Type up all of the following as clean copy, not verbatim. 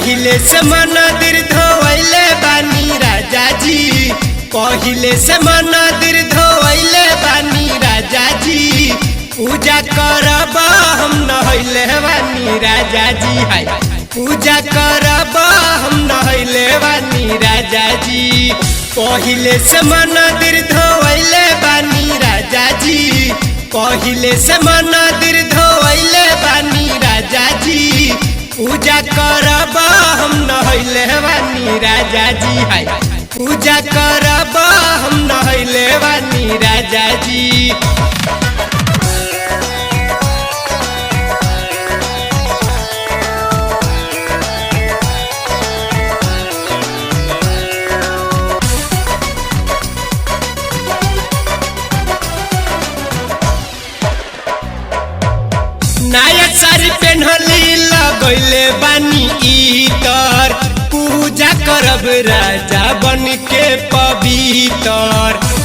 पहिले से मंदिर धोइले बानी राजा जी, पहिले से मंदिर धोइले बानी राजा जी, पूजा करब हम नहैले बानी राजा जी, हाय पूजा करब हम नहैले बानी राजा जी। पहिले से मंदिर धोइले बानी राजा जी, पहिले से मंदिर धोइले बानी राजा जी, पूजा करब हम नहैले बानी राजा जी, हाय पूजा करब हम नहैले बानी राजा जी। नया साड़ी पेन्हली लगैले बानी इतर, पूजा करब राजा बन के पवित्र।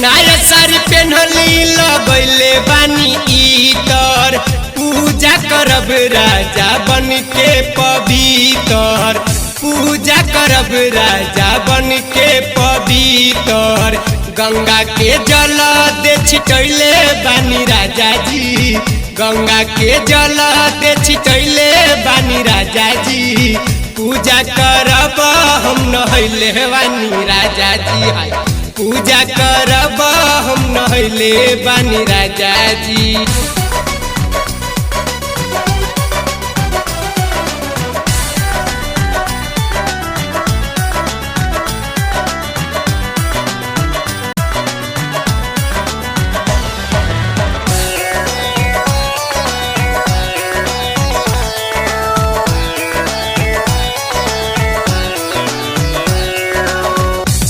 नया साड़ी पेन्हली लगैले बानी इतर, पूजा करब राजा बन के पवित्र, पूजा करब राजा बन के पवित्र। गंगा के जल दे छिटैले बानी राजा जी, गंगा के जल दे छिटैले बानी राजा जी, पूजा करब हम नहैले बानी राजा जी, हाय पूजा करब हम नहैले बानी राजा जी।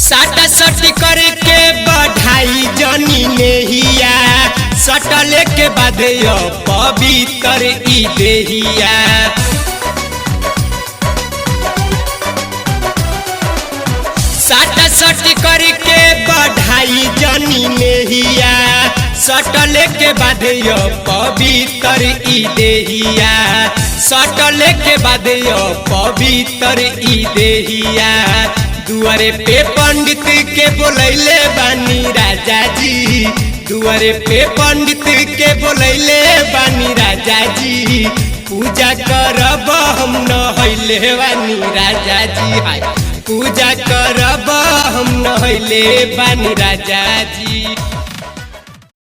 साटा सटी करके बढ़ाई जनी नेहिया, सटले के बाद पवित्र ई देहिया। साटा सटी करके बढ़ाई जनी नेहिया, सटले के बाद पवित्र ई देहिया, सटले के बाद पवित्र ई देहिया। दुआरे पे पंडित के बोलैले बानी राजा जी, दुआरे पे पंडित के बोलैले बानी राजा जी, पूजा करब हम नहैले बानी राजा जी, हाय पूजा करब हम नहैले बानी राजा जी।